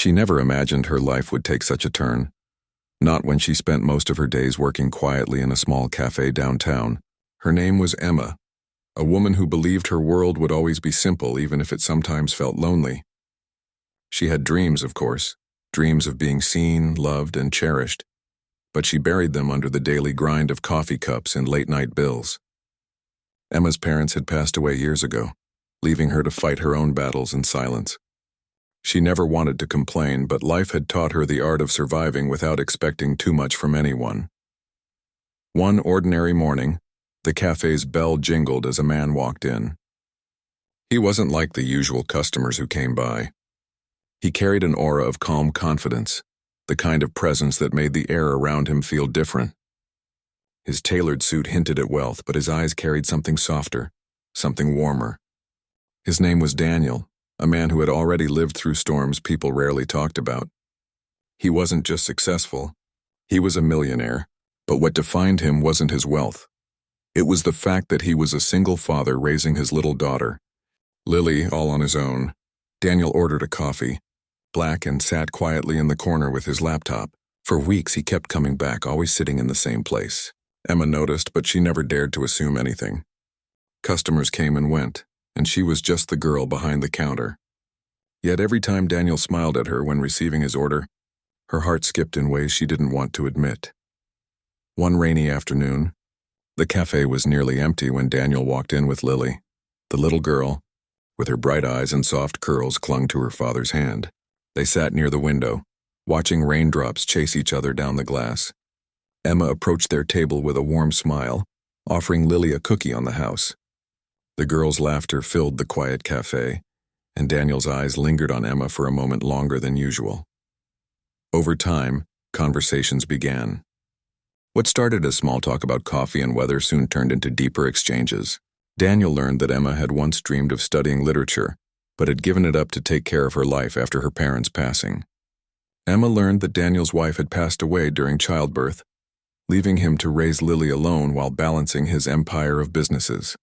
She never imagined her life would take such a turn. Not when she spent most of her days working quietly in a small cafe downtown. Her name was Emma, a woman who believed her world would always be simple even if it sometimes felt lonely. She had dreams, of course, dreams of being seen, loved, and cherished, but she buried them under the daily grind of coffee cups and late-night bills. Emma's parents had passed away years ago, leaving her to fight her own battles in silence. She never wanted to complain, but life had taught her the art of surviving without expecting too much from anyone. One ordinary morning, the cafe's bell jingled as a man walked in. He wasn't like the usual customers who came by. He carried an aura of calm confidence, the kind of presence that made the air around him feel different. His tailored suit hinted at wealth, but his eyes carried something softer, something warmer. His name was Daniel, a man who had already lived through storms people rarely talked about. He wasn't just successful, he was a millionaire, but what defined him wasn't his wealth. It was the fact that he was a single father raising his little daughter, Lily, all on his own. Daniel ordered a coffee, black, and sat quietly in the corner with his laptop. For weeks he kept coming back, always sitting in the same place. Emma noticed, but she never dared to assume anything. Customers came and went, and she was just the girl behind the counter. Yet every time Daniel smiled at her when receiving his order, her heart skipped in ways she didn't want to admit. One rainy afternoon, the cafe was nearly empty when Daniel walked in with Lily. The little girl, with her bright eyes and soft curls, clung to her father's hand. They sat near the window, watching raindrops chase each other down the glass. Emma approached their table with a warm smile, offering Lily a cookie on the house. The girl's laughter filled the quiet cafe, and Daniel's eyes lingered on Emma for a moment longer than usual. Over time, conversations began. What started as small talk about coffee and weather soon turned into deeper exchanges. Daniel learned that Emma had once dreamed of studying literature, but had given it up to take care of her life after her parents' passing. Emma learned that Daniel's wife had passed away during childbirth, leaving him to raise Lily alone while balancing his empire of businesses.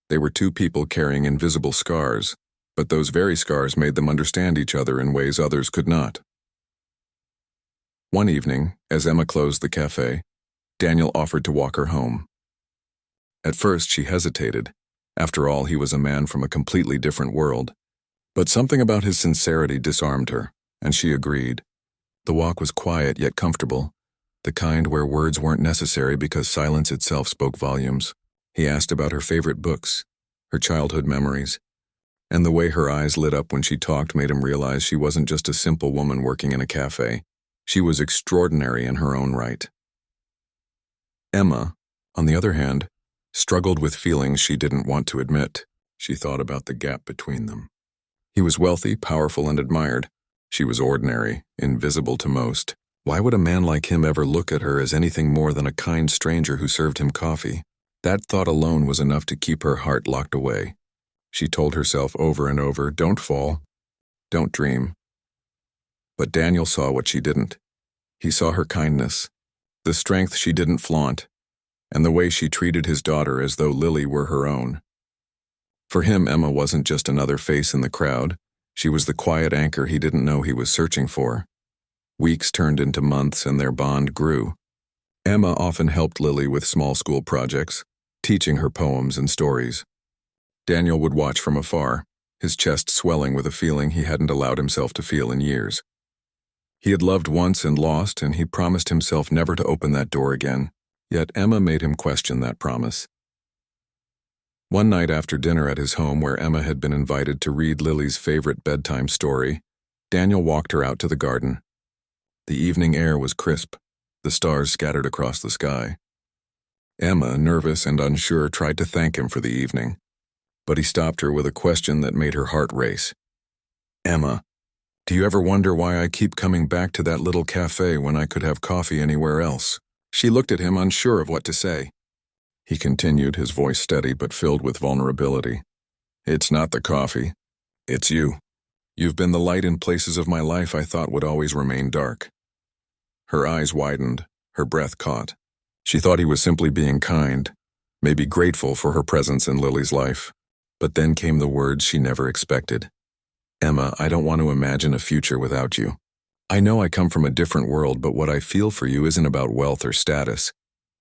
They were two people carrying invisible scars, but those very scars made them understand each other in ways others could not. One evening, as Emma closed the cafe, Daniel offered to walk her home. At first she hesitated. After all, he was a man from a completely different world. But something about his sincerity disarmed her, and she agreed. The walk was quiet yet comfortable, the kind where words weren't necessary because silence itself spoke volumes. He asked about her favorite books, her childhood memories, and the way her eyes lit up when she talked made him realize she wasn't just a simple woman working in a cafe. She was extraordinary in her own right. Emma, on the other hand, struggled with feelings she didn't want to admit. She thought about the gap between them. He was wealthy, powerful, and admired. She was ordinary, invisible to most. Why would a man like him ever look at her as anything more than a kind stranger who served him coffee? That thought alone was enough to keep her heart locked away. She told herself over and over, "Don't fall. Don't dream." But Daniel saw what she didn't. He saw her kindness, the strength she didn't flaunt, and the way she treated his daughter as though Lily were her own. For him, Emma wasn't just another face in the crowd. She was the quiet anchor he didn't know he was searching for. Weeks turned into months and their bond grew. Emma often helped Lily with small school projects, teaching her poems and stories. Daniel would watch from afar, his chest swelling with a feeling he hadn't allowed himself to feel in years. He had loved once and lost, and he promised himself never to open that door again. Yet Emma made him question that promise. One night after dinner at his home, where Emma had been invited to read Lily's favorite bedtime story, Daniel walked her out to the garden. The evening air was crisp, the stars scattered across the sky. Emma, nervous and unsure, tried to thank him for the evening, but he stopped her with a question that made her heart race. "Emma, do you ever wonder why I keep coming back to that little cafe when I could have coffee anywhere else?" She looked at him, unsure of what to say. He continued, his voice steady but filled with vulnerability. "It's not the coffee. It's you. You've been the light in places of my life I thought would always remain dark." Her eyes widened, her breath caught. She thought he was simply being kind, maybe grateful for her presence in Lily's life. But then came the words she never expected. Emma, I don't want to imagine a future without you. I know I come from a different world, but what I feel for you isn't about wealth or status.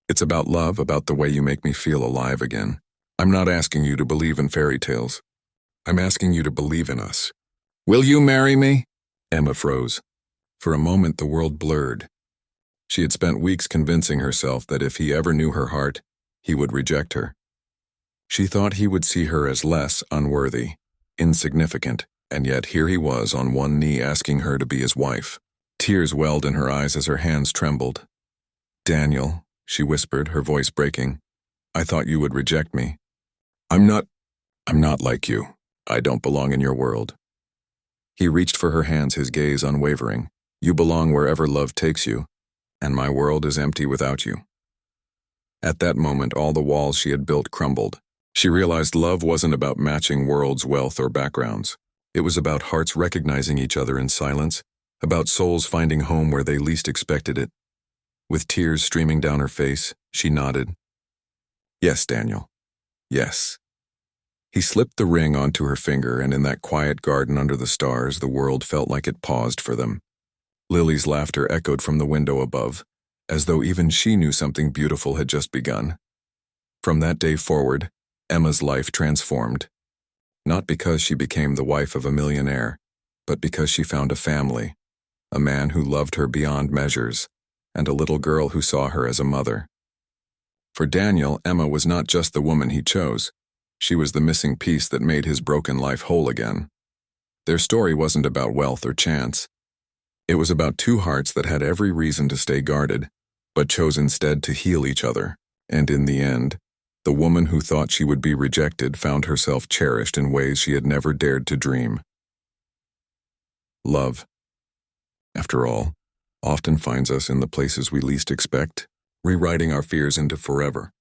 It's about love, about the way you make me feel alive again. I'm not asking you to believe in fairy tales. I'm asking you to believe in us. Will you marry me? Emma froze. For a moment, the world blurred. She had spent weeks convincing herself that if he ever knew her heart, he would reject her. She thought he would see her as less, unworthy, insignificant, and yet here he was on one knee asking her to be his wife. Tears welled in her eyes as her hands trembled. Daniel, she whispered, her voice breaking, I thought you would reject me. I'm not like you. I don't belong in your world. He reached for her hands, his gaze unwavering. You belong wherever love takes you, and my world is empty without you. At that moment, all the walls she had built crumbled. She realized love wasn't about matching worlds, wealth, or backgrounds. It was about hearts recognizing each other in silence, about souls finding home where they least expected it. With tears streaming down her face, she nodded. Yes, Daniel. Yes. He slipped the ring onto her finger, and in that quiet garden under the stars, the world felt like it paused for them. Lily's laughter echoed from the window above, as though even she knew something beautiful had just begun. From that day forward, Emma's life transformed. Not because she became the wife of a millionaire, but because she found a family, a man who loved her beyond measures, and a little girl who saw her as a mother. For Daniel, Emma was not just the woman he chose. She was the missing piece that made his broken life whole again. Their story wasn't about wealth or chance. It was about two hearts that had every reason to stay guarded, but chose instead to heal each other. And in the end, the woman who thought she would be rejected found herself cherished in ways she had never dared to dream. Love, after all, often finds us in the places we least expect, rewriting our fears into forever.